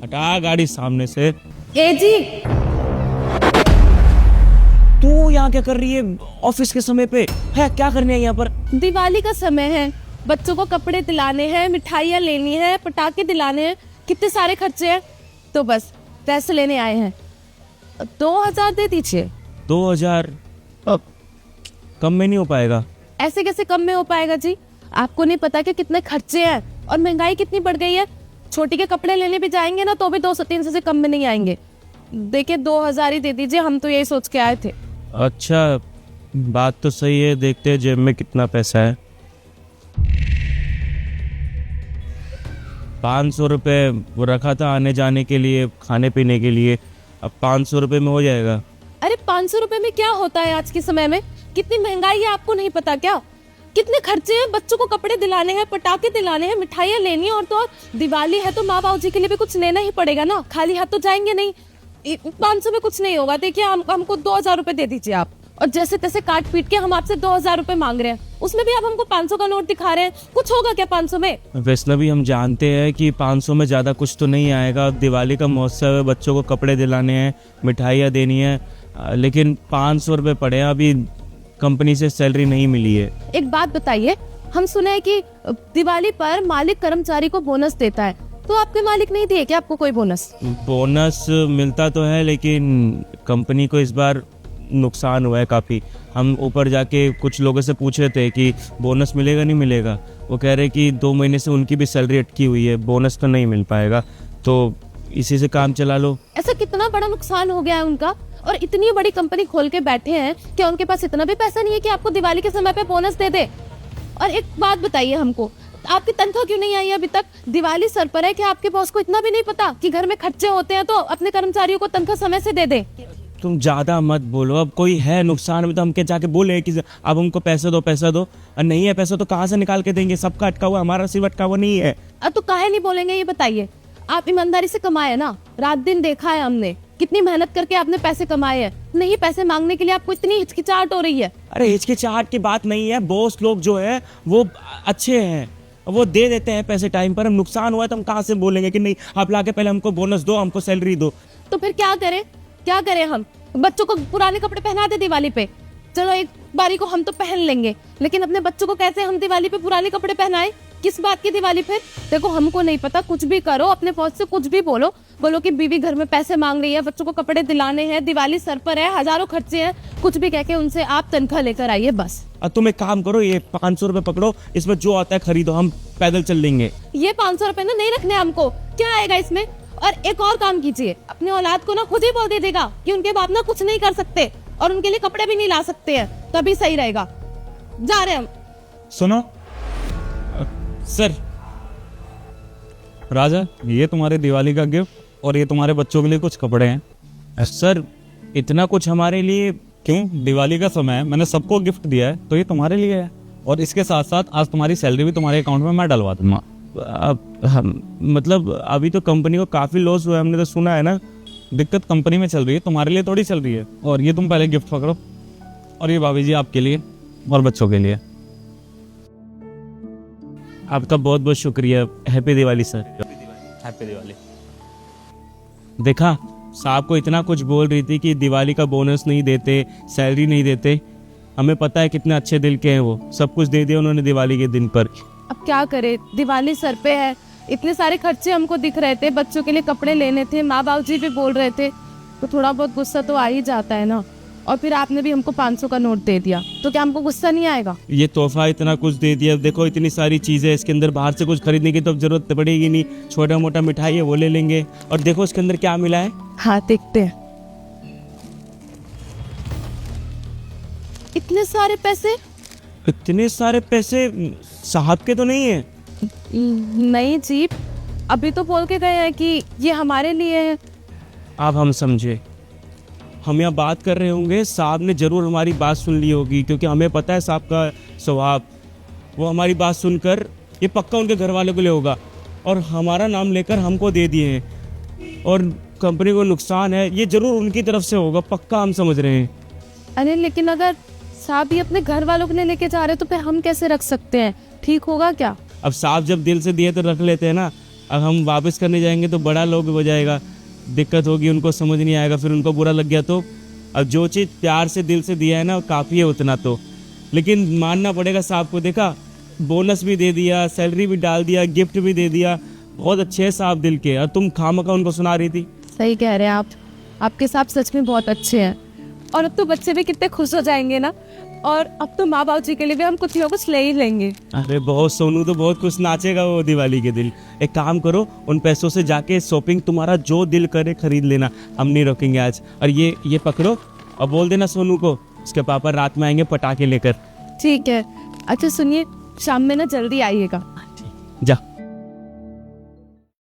हटा गाड़ी सामने से। ए जी, तू यहाँ क्या कर रही है ऑफिस के समय पे? है क्या करने है यहाँ पर? दिवाली का समय है, बच्चों को कपड़े दिलाने हैं, मिठाइयाँ लेनी है, पटाखे दिलाने हैं, कितने सारे खर्चे हैं, तो बस पैसे लेने आए हैं। 2000 दे दीजिए। 2000 अब कम में नहीं हो पाएगा। ऐसे कैसे कम में हो पाएगा जी? आपको नहीं पता कि कितने खर्चे हैं और महंगाई कितनी बढ़ गई है। छोटी के कपड़े लेने भी जाएंगे ना तो भी 200-300 से कम में नहीं आएंगे। देखिए 2000 ही दे दीजिए, हम तो यही सोच के आए थे। अच्छा बात तो सही है, देखते हैं जेब में कितना पैसा है। 500 रुपये वो रखा था आने जाने के लिए, खाने पीने के लिए, अब 500 रुपये में हो जाएगा। अरे 500 रुपए में क्या होता है आज के समय में? कितनी महंगाई है आपको नहीं पता क्या? कितने खर्चे हैं, बच्चों को कपड़े दिलाने हैं, पटाखे दिलाने हैं, मिठाइयाँ लेनी है, और तो और दिवाली है तो माँ बाबू जी के लिए भी कुछ लेना ही पड़ेगा ना, खाली हाथ तो जाएंगे नहीं। 500 में कुछ नहीं होगा। देखिए हमको 2000 रुपए दे दीजिए आप, और जैसे तैसे काट पीट के हम आपसे 2000 रुपए मांग रहे हैं, उसमें भी आप हमको 500 का नोट दिखा रहे हैं। कुछ होगा क्या 500 में? वैष्णवी हम जानते हैं कि 500 में ज़्यादा कुछ तो नहीं आएगा, दिवाली का महोत्सव है, बच्चों को कपड़े दिलाने हैं, मिठाइयाँ देनी है, लेकिन 500 रुपये पड़े हैं। अभी कंपनी से सैलरी नहीं मिली है। एक बात बताइए, हम सुने हैं कि दिवाली पर मालिक कर्मचारी को बोनस देता है, तो आपके मालिक नहीं दिए क्या आपको कोई बोनस? बोनस मिलता तो है लेकिन कंपनी को इस बार नुकसान हुआ है काफ़ी। हम ऊपर जाके कुछ लोगों से पूछ रहे थे कि बोनस मिलेगा नहीं मिलेगा, वो कह रहे कि 2 महीने से उनकी भी सैलरी अटकी हुई है, बोनस तो नहीं मिल पाएगा, तो इसी से काम चला लो। ऐसा कितना बड़ा नुकसान हो गया है उनका, और इतनी बड़ी कंपनी खोल के बैठे हैं, क्या उनके पास इतना भी पैसा नहीं है कि आपको दिवाली के समय पे बोनस दे दे? और एक बात बताइए हमको, आपकी तनख्वाह क्यों नहीं आई अभी तक? दिवाली सर पर है, कि आपके बॉस को इतना भी नहीं पता कि घर में खर्चे होते हैं, तो अपने कर्मचारियों को तनख्वाह समय से दे दे। तुम ज़्यादा मत बोलो, अब कोई है नुकसान में तो हम क्या जाके बोले कि अब हमको पैसा दो पैसा दो, और नहीं है पैसा तो कहाँ से निकाल के देंगे? सबका अटका हुआ, हमारा सिर्फ अटका हुआ नहीं है। अब तो काहे नहीं बोलेंगे ये बताइए? आप ईमानदारी से कमाए ना, रात दिन देखा है हमने, कितनी मेहनत करके आपने पैसे कमाए हैं। नहीं पैसे मांगने के लिए आपको इतनी हिचकिचाहट हो रही है। अरे हिचकिचाहट की बात नहीं है, बॉस लोग जो है वो अच्छे हैं, वो दे देते हैं पैसे टाइम पर। हम नुकसान हुआ तो हम कहाँ से बोलेंगे कि नहीं आप लाके पहले हमको बोनस दो, हमको सैलरी दो। तो फिर क्या करें? क्या करें हम? बच्चों को पुराने कपड़े पहना दे दिवाली पे, चलो एक बारी को हम तो पहन लेंगे, लेकिन अपने बच्चों को कैसे हम दिवाली पे पुराने कपड़े पहनाएं? किस बात की दिवाली? फिर देखो हमको नहीं पता, कुछ भी करो, अपने बॉस से कुछ भी बोलो कि बीवी घर में पैसे मांग रही है, बच्चों को कपड़े दिलाने हैं, दिवाली सर पर है, हजारों खर्चे हैं, कुछ भी कह के उनसे आप तनख्वाह लेकर आइए बस। अब तुम एक काम करो, ये 500 रुपये पकड़ो, इसमें जो आता है खरीदो, हम पैदल चल लेंगे। ये 500 रुपए ना नहीं रखने हमको, क्या आएगा इसमें? और एक और काम कीजिए, अपने औलाद को ना खुद ही बोल दीजिएगा कि उनके बाप ना कुछ नहीं कर सकते और उनके लिए कपड़े भी नहीं ला सकते हैं, तभी सही रहेगा। जा रहे हम। सुनो सर। राजा, ये तुम्हारे दिवाली का गिफ्ट और ये तुम्हारे बच्चों के लिए कुछ कपड़े हैं। सर इतना कुछ हमारे लिए? क्यों, दिवाली का समय है, मैंने सबको गिफ्ट दिया है तो ये तुम्हारे लिए है। और इसके साथ साथ आज तुम्हारी सैलरी भी तुम्हारे अकाउंट में मैं डलवा दूंगा। मतलब अभी तो कंपनी को काफ़ी लॉस हुआ है, हमने तो सुना है ना। दिक्कत कंपनी में चल रही है, तुम्हारे लिए थोड़ी चल रही है। और ये तुम पहले गिफ्ट पकड़ो, और ये भाभी जी आपके लिए और बच्चों के लिए। आपका बहुत बहुत शुक्रिया। Happy Diwali sir. Happy Diwali. देखा, साहब को इतना कुछ बोल रही थी कि दिवाली का बोनस नहीं देते, सैलरी नहीं देते। हमें पता है कितने अच्छे दिल के हैं वो, सब कुछ दे दिया उन्होंने दिवाली के दिन पर। अब क्या करे, दिवाली सर पे है, इतने सारे खर्चे हमको दिख रहे थे, बच्चों के लिए कपड़े लेने थे, माँ बाबू जी भी बोल रहे थे, तो थोड़ा बहुत गुस्सा तो आ ही जाता है ना। और फिर आपने भी हमको 500 का नोट दे दिया, तो क्या हमको गुस्सा नहीं आएगा? ये तोहफा इतना कुछ दे दिया, देखो इतनी सारी चीज़ें, इसके अंदर बाहर से कुछ खरीदने की तो जरूरत पड़ेगी नहीं, छोटा मोटा मिठाई है वो ले लेंगे। और देखो इसके अंदर क्या मिला है। हाँ देखते हैं। इतने सारे पैसे? इतने सारे पैसे साहब के तो नहीं है? नहीं जी, अभी तो बोल के गए हैं कि ये हमारे लिए है। अब हम समझे, हम यहाँ बात कर रहे होंगे, साहब ने जरूर हमारी बात सुन ली होगी, क्योंकि हमें पता है साहब का स्वभाव। वो हमारी बात सुनकर ये पक्का उनके घर वालों के लिए होगा, और हमारा नाम लेकर हमको दे दिए हैं, और कंपनी को नुकसान है, ये जरूर उनकी तरफ से होगा, पक्का हम समझ रहे हैं। अरे लेकिन अगर साहब ही अपने घर वालों के लिए लेके जा रहे तो फिर हम कैसे रख सकते हैं? ठीक होगा क्या? अब साहब जब दिल से दिए तो रख लेते हैं ना। अब हम वापस करने जाएंगे तो बड़ा लोग हो जाएगा, दिक्कत होगी, उनको समझ नहीं आएगा, फिर उनको बुरा लग गया तो। अब जो चीज़ प्यार से दिल से दिया है ना काफ़ी है उतना तो, लेकिन मानना पड़ेगा साहब को। देखा, बोनस भी दे दिया, सैलरी भी डाल दिया, गिफ्ट भी दे दिया, बहुत अच्छे हैं साहब दिल के, और तुम खामखा उनको सुना रही थी। सही कह रहे हैं आप, आपके साहब सच में बहुत अच्छे हैं। और अब तो बच्चे भी कितने खुश हो जाएंगे ना, और अब तो माँ बाबू जी के लिए भी हम कुछ ना कुछ ले ही लेंगे। अरे बहुत, सोनू तो बहुत कुछ नाचेगा वो दिवाली के दिन। एक काम करो, उन पैसों से जाके शॉपिंग तुम्हारा जो दिल करे खरीद लेना, हम नहीं रोकेंगे आज। और ये पकड़ो और बोल देना सोनू को, उसके पापा रात में आएंगे पटाखे लेकर। ठीक है। अच्छा सुनिए, शाम में ना जल्दी आइएगा। जा।